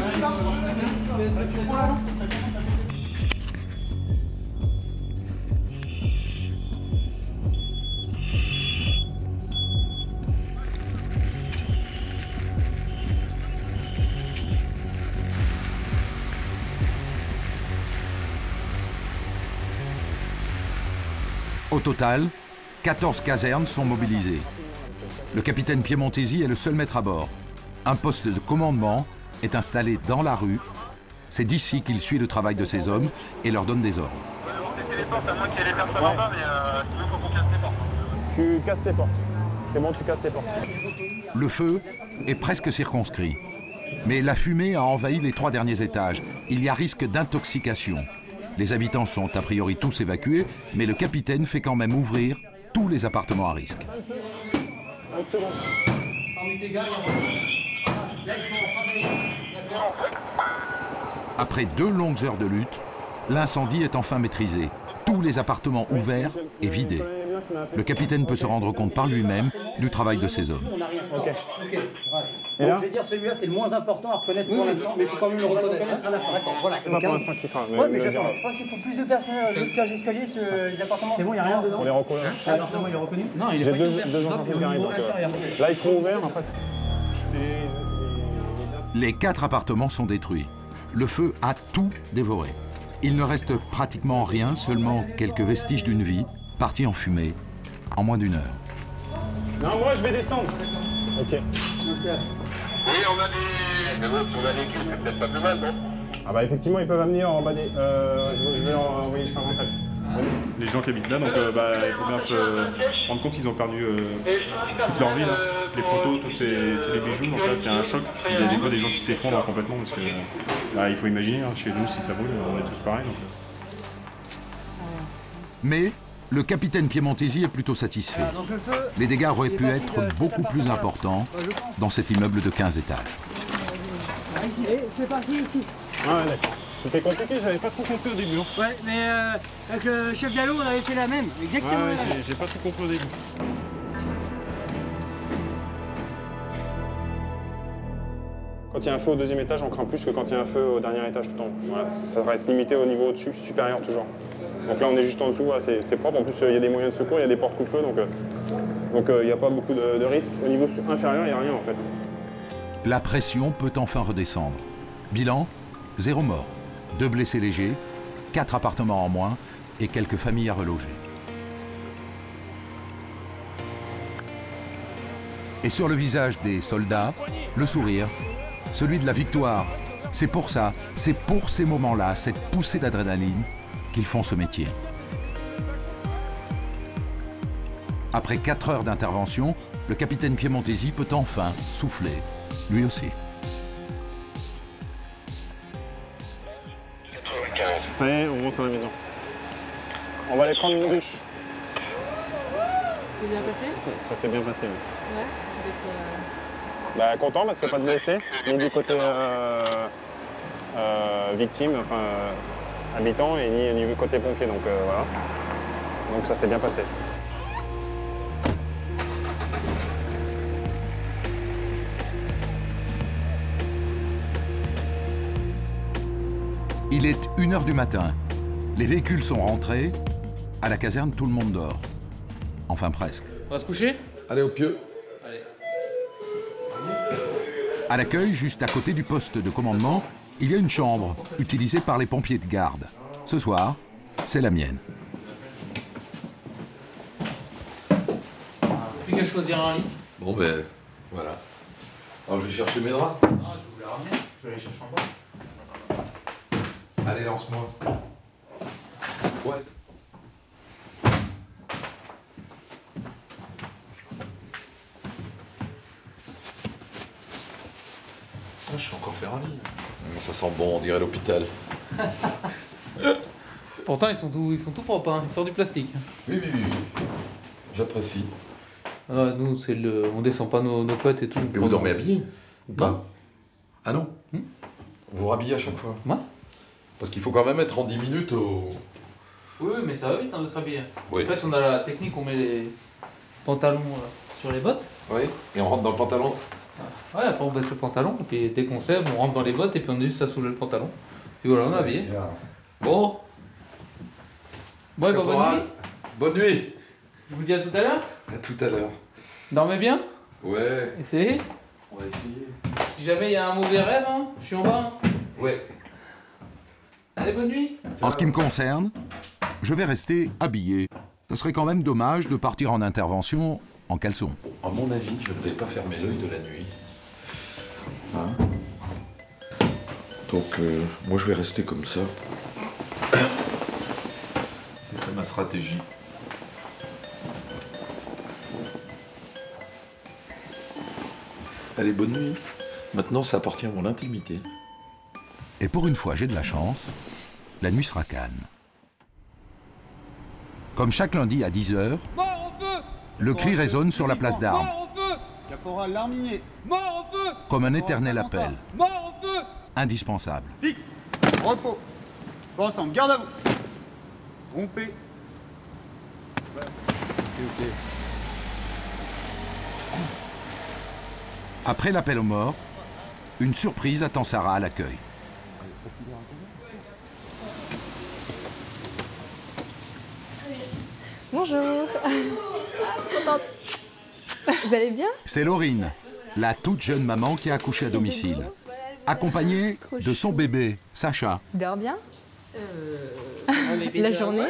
Au total, 14 casernes sont mobilisées. Le capitaine Piemontesi est le seul maître à bord. Un poste de commandement est installé dans la rue. C'est d'ici qu'il suit le travail de ses hommes et leur donne des ordres. Les portes, à moins qu'il y ait les personnes en bas, mais sinon, il faut qu'on casse les portes. Tu casses les portes. C'est bon, tu casses les portes. Le feu est presque circonscrit. Mais la fumée a envahi les 3 derniers étages. Il y a risque d'intoxication. Les habitants sont a priori tous évacués, mais le capitaine fait quand même ouvrir tous les appartements à risque. Là, ils sont en train de... Après 2 longues heures de lutte, l'incendie est enfin maîtrisé. Tous les appartements ouverts et vidés. Le capitaine peut se rendre compte par lui-même du travail de ces hommes. On n'a rien. Ok, grâce. Et là je vais dire, celui-là, c'est le moins important à reconnaître pour l'instant. Mais il faut quand même le reconnaître. D'accord, voilà. C'est pas pour l'instant qui sera. Ouais, mais j'attends. Je pense qu'il faut plus de personnel de cage escalier sur les appartements. C'est bon, il n'y a rien dedans. On les reconnaît. L'appartement, il est reconnu? Non, il est J'ai pas ouvert. deux entreprises qui arrivent. Là, ils seront ouverts. Après, Les 4 appartements sont détruits. Le feu a tout dévoré. Il ne reste pratiquement rien, seulement quelques vestiges d'une vie, partie en fumée, en moins d'1 heure. Non, moi, je vais descendre. Ok. Oui, on a des culs, c'est peut-être pas plus mal, non? Ah bah effectivement, ils peuvent venir en bas des... je vais leur envoyer 50 axes. Les gens qui habitent là, donc il faut bien se rendre compte qu'ils ont perdu toute leur vie, là. Toutes les photos, tous les bijoux, donc là c'est un choc. Il y a des fois des gens qui s'effondrent complètement parce que là, il faut imaginer, hein, chez nous si ça brûle, on est tous pareils. Donc... Mais le capitaine Piemontesi est plutôt satisfait. Les dégâts auraient pu être beaucoup plus importants dans cet immeuble de 15 étages. C'est parti ici. Ah ouais, d'accord. C'était compliqué, j'avais pas trop compris au début. Ouais, mais avec le chef Diallo, on avait fait la même. Exactement. Ouais, j'ai pas trop compris au début. Quand il y a un feu au 2e étage, on craint plus que quand il y a un feu au dernier étage tout le temps. Voilà, ça reste limité au niveau au-dessus, supérieur toujours. Donc là, on est juste en dessous, voilà, c'est propre. En plus, il y a des moyens de secours, il y a des portes coup-feu, donc il n'y a pas beaucoup de risques. Au niveau inférieur, il n'y a rien en fait. La pression peut enfin redescendre. Bilan, 0 mort, 2 blessés légers, 4 appartements en moins et quelques familles à reloger. Et sur le visage des soldats, le sourire, celui de la victoire. C'est pour ça, c'est pour ces moments-là, cette poussée d'adrénaline, qu'ils font ce métier. Après 4 heures d'intervention, le capitaine Piemontesi peut enfin souffler, lui aussi. Ça y est, on rentre à la maison. On va aller prendre une douche. C'est bien passé? Ça s'est bien passé, oui. Ouais, Bah, content parce qu'il n'y a pas de blessés, ni du côté victime, enfin habitant, et ni du côté pompier, donc voilà. Donc ça s'est bien passé. Il est 1 heure du matin. Les véhicules sont rentrés. À la caserne, tout le monde dort. Enfin, presque. On va se coucher? Allez, au pieu. Allez. À l'accueil, juste à côté du poste de commandement, il y a une chambre utilisée par les pompiers de garde. Ce soir, c'est la mienne. Plus qu'à choisir un lit. Bon, ben, voilà. Alors, je vais chercher mes draps. Non, je vais vous les ramener. Je vais aller chercher en bas. Allez, lance-moi. Ouais. Ah, je sais encore faire un lit. Mais ça sent bon, on dirait l'hôpital. Pourtant, ils sont tout propres, hein. Ils sortent du plastique. Oui. J'apprécie. Ah, nous, on descend pas nos couettes et tout. Et vous dormez habillé ou pas? Ah non? Vous vous rhabillez à chaque fois? Ouais. Parce qu'il faut quand même être en 10 minutes au... Oui, mais ça va vite hein, de se rhabiller. Oui. Après, si on a la technique, on met les pantalons sur les bottes. Oui, et on rentre dans le pantalon. Ouais, après on baisse le pantalon, et puis dès qu'on sève, on rentre dans les bottes, et puis on est juste à soulever le pantalon. Et voilà, on est habillé. Bon. Ouais, bah, bonne nuit. Bonne nuit. Je vous dis à tout à l'heure. À tout à l'heure. Dormez bien. Ouais. Essayez. On va essayer. Si jamais il y a un mauvais rêve, hein, je suis en bas. Hein. Ouais. Allez, bonne nuit. En ce qui me concerne, je vais rester habillé. Ce serait quand même dommage de partir en intervention en caleçon. À mon avis, je ne vais pas fermer l'œil de la nuit. Hein? Donc, moi, je vais rester comme ça. C'est ça ma stratégie. Allez, bonne nuit. Maintenant, ça appartient à mon intimité. Et pour une fois, j'ai de la chance, la nuit sera calme. Comme chaque lundi à 10 h, le cri résonne sur la place d'Armes. Caporal Larminier. Mort au feu! Comme un éternel appel. Mort au feu! Indispensable. Fixe. Repos. Ensemble, garde à vous. Rompez. Ok. Après l'appel aux morts, une surprise attend Sarah à l'accueil. Bonjour. Contente. Vous allez bien? C'est Laurine, la toute jeune maman qui a accouché à domicile, accompagnée de son bébé, Sacha. Il dort bien? La journée?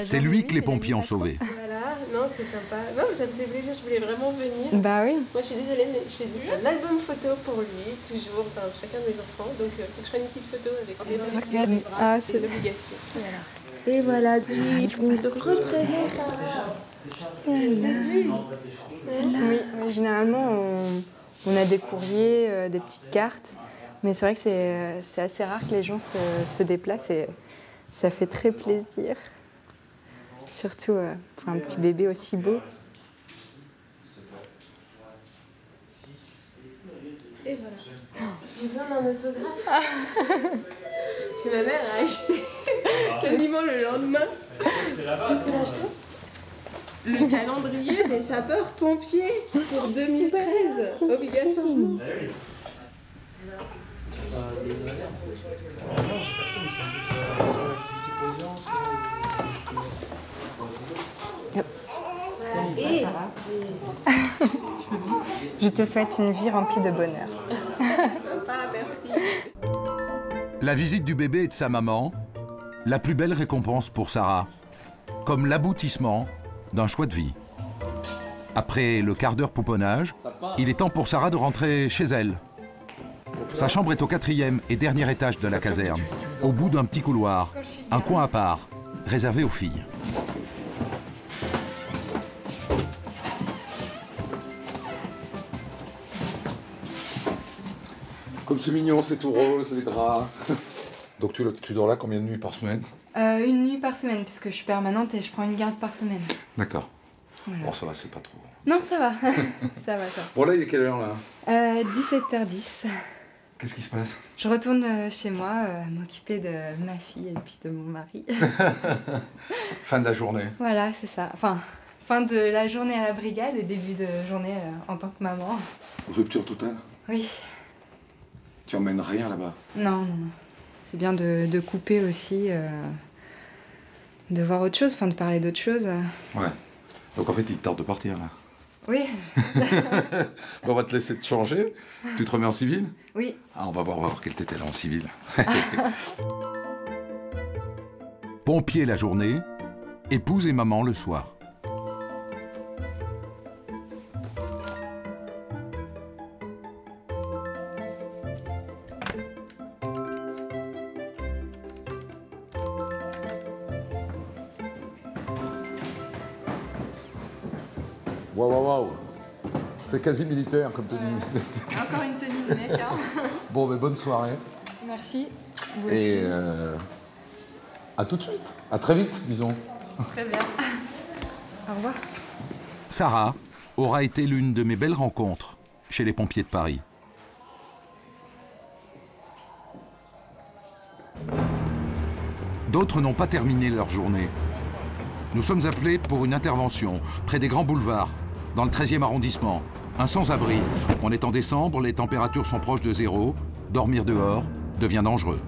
C'est lui que les pompiers ont sauvé. Voilà, non, c'est sympa. Non, mais ça me fait plaisir, je voulais vraiment venir. Bah oui. Moi, je suis désolée, mais je fais un album photo pour lui, toujours, enfin, chacun de mes enfants. Donc, il faut que je fasse une petite photo avec lui. Ah, c'est une obligation. Voilà. Et voilà, je vous représente. Oui, généralement, on a des courriers, des petites cartes. Mais c'est vrai que c'est assez rare que les gens se déplacent et ça fait très plaisir. Surtout pour un petit bébé aussi beau. Et voilà. J'ai besoin d'un autographe. Parce que ma mère a acheté quasiment le lendemain. Qu'est-ce qu'elle a acheté? Le calendrier des sapeurs-pompiers pour 2013, obligatoirement. Et je te souhaite une vie remplie de bonheur. Merci. La visite du bébé et de sa maman, la plus belle récompense pour Sarah, comme l'aboutissement d'un choix de vie. Après le quart d'heure pouponnage, il est temps pour Sarah de rentrer chez elle. Sa chambre est au 4e et dernier étage de la caserne, au bout d'un petit couloir, un coin à part, réservé aux filles. Comme c'est mignon, c'est tout rose, les draps. Donc tu dors là combien de nuits par semaine? Une nuit par semaine, puisque je suis permanente et je prends une garde par semaine. D'accord. Voilà. Bon, ça va, c'est pas trop. Non, ça va. Ça va. Bon, là, il est quelle heure, là? 17h10. Qu'est-ce qui se passe? Je retourne chez moi, m'occuper de ma fille et puis de mon mari. Fin de la journée. Voilà, c'est ça. Enfin, fin de la journée à la brigade et début de journée en tant que maman. Rupture totale? Oui. Tu emmènes rien là-bas? Non. C'est bien de couper aussi, de voir autre chose, enfin de parler d'autre chose. Ouais. Donc en fait, il te tarde de partir, là. Oui. On va te laisser te changer. Tu te remets en civil? Oui. Ah, on va voir quelle t'étais là en civil. Pompier la journée, épouse et maman le soir. Waouh. C'est quasi militaire comme tenue. Encore une tenue de mec, hein. Bon, mais bonne soirée. Merci. Vous Et aussi. à tout de suite. À très vite, disons. Très bien. Au revoir. Sarah aura été l'une de mes belles rencontres chez les pompiers de Paris. D'autres n'ont pas terminé leur journée. Nous sommes appelés pour une intervention près des grands boulevards, dans le 13e arrondissement. Un sans-abri. On est en décembre, les températures sont proches de zéro. Dormir dehors devient dangereux.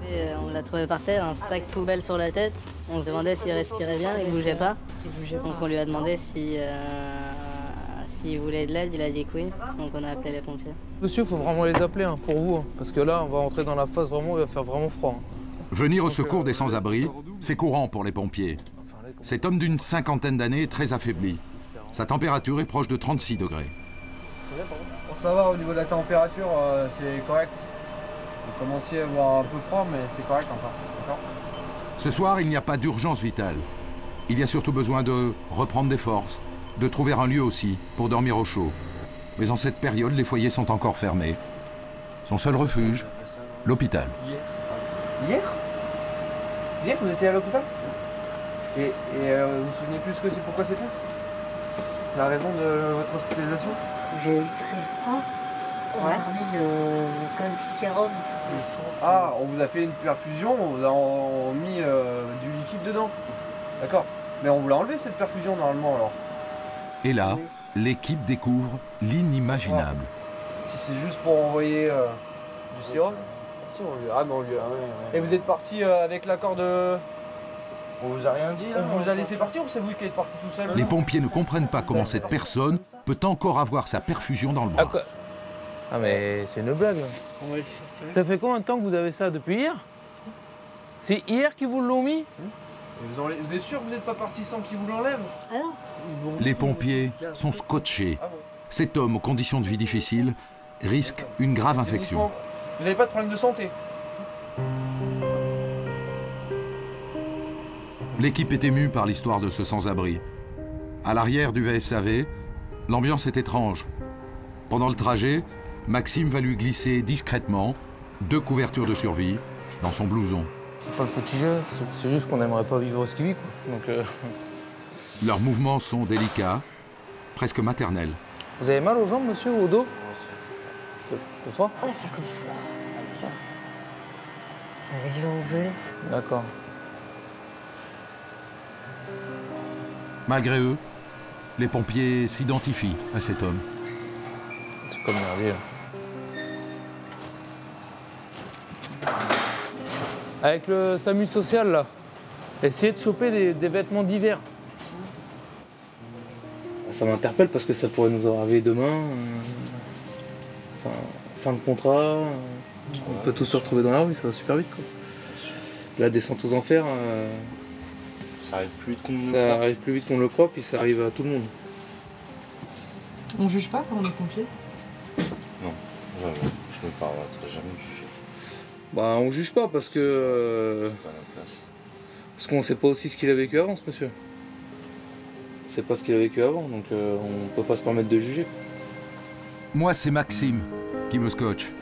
Et on l'a trouvé par terre, un sac poubelle sur la tête. On se demandait s'il respirait bien, il bougeait pas. Donc on lui a demandé s'il voulait de l'aide, il a dit que oui. Donc on a appelé les pompiers. Monsieur, il faut vraiment les appeler pour vous, parce que là, on va rentrer dans la phase vraiment où il va faire vraiment froid. Venir au secours des sans-abri, c'est courant pour les pompiers. Cet homme d'une cinquantaine d'années est très affaibli. Sa température est proche de 36 degrés. Bon, ça va, au niveau de la température, c'est correct. Vous commenciez à avoir un peu froid, mais c'est correct encore. D'accord ? Ce soir, il n'y a pas d'urgence vitale. Il y a surtout besoin de reprendre des forces, de trouver un lieu aussi pour dormir au chaud. Mais en cette période, les foyers sont encore fermés. Son seul refuge, l'hôpital. Hier, vous étiez à l'hôpital? Et vous vous souvenez plus pourquoi c'était? La raison de votre hospitalisation? J'ai eu très froid. On a mis le colsérum. Ah, on vous a fait une perfusion, on vous a mis du liquide dedans. D'accord. Mais on vous l'a enlevé cette perfusion normalement alors. Et là, l'équipe découvre l'inimaginable. Si c'est juste pour envoyer du sérum? Si, on lui a. Ah, mais on lui a. Et vous êtes parti avec l'accord de. On vous a rien dit là? On vous a laissé partir ou c'est vous qui êtes parti tout seul? Les pompiers ne comprennent pas comment cette personne peut encore avoir sa perfusion dans le bras. Ah mais c'est une blague. Ça fait combien de temps que vous avez ça? Depuis hier? C'est hier qu'ils vous l'ont mis? Vous êtes sûr que vous n'êtes pas parti sans qu'ils vous l'enlèvent? Ah non. Les pompiers sont scotchés. Cet homme aux conditions de vie difficiles risque une grave infection. Vous n'avez pas de problème de santé? L'équipe est émue par l'histoire de ce sans-abri. À l'arrière du VSAV, l'ambiance est étrange. Pendant le trajet, Maxime va lui glisser discrètement 2 couvertures de survie dans son blouson. C'est pas le petit jeu, c'est juste qu'on n'aimerait pas vivre ce qu'il vit, quoi. Donc, Leurs mouvements sont délicats, presque maternels. Vous avez mal aux jambes, monsieur, ou au dos? Ce soir? Ah, c'est comme ça. J'avais les jambes gelées. D'accord. Malgré eux, les pompiers s'identifient à cet homme. C'est comme merdier. Avec le SAMU social, là, essayez de choper des vêtements d'hiver. Ça m'interpelle parce que ça pourrait nous arriver demain. Fin de contrat. On peut tous se retrouver dans la rue, ça va super vite, quoi. La descente aux enfers, ça arrive plus vite qu'on le croit. Ça arrive plus vite qu'on le croit, puis ça arrive à tout le monde. On juge pas quand on est pompier? Non, jamais. Je me permettrai jamais de juger. Bah on juge pas parce que... C'est pas la place. Parce qu'on sait pas aussi ce qu'il a vécu avant, ce monsieur. C'est pas ce qu'il a vécu avant, donc on peut pas se permettre de juger. Moi, c'est Maxime qui me scotche.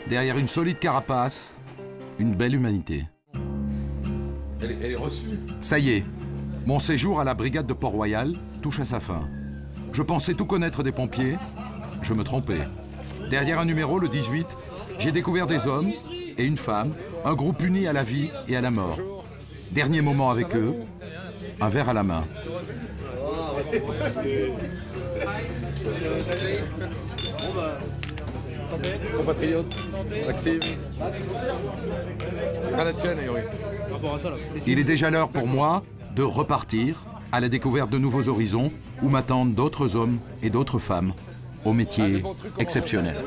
Derrière une solide carapace, une belle humanité. Elle est reçue. Ça y est, mon séjour à la brigade de Port-Royal touche à sa fin. Je pensais tout connaître des pompiers, je me trompais. Derrière un numéro, le 18, j'ai découvert des hommes et une femme, un groupe uni à la vie et à la mort. Dernier moment avec eux, un verre à la main. Compatriote, Maxime. À la tienne, Yuri. Il est déjà l'heure pour moi de repartir à la découverte de nouveaux horizons où m'attendent d'autres hommes et d'autres femmes au métier exceptionnel.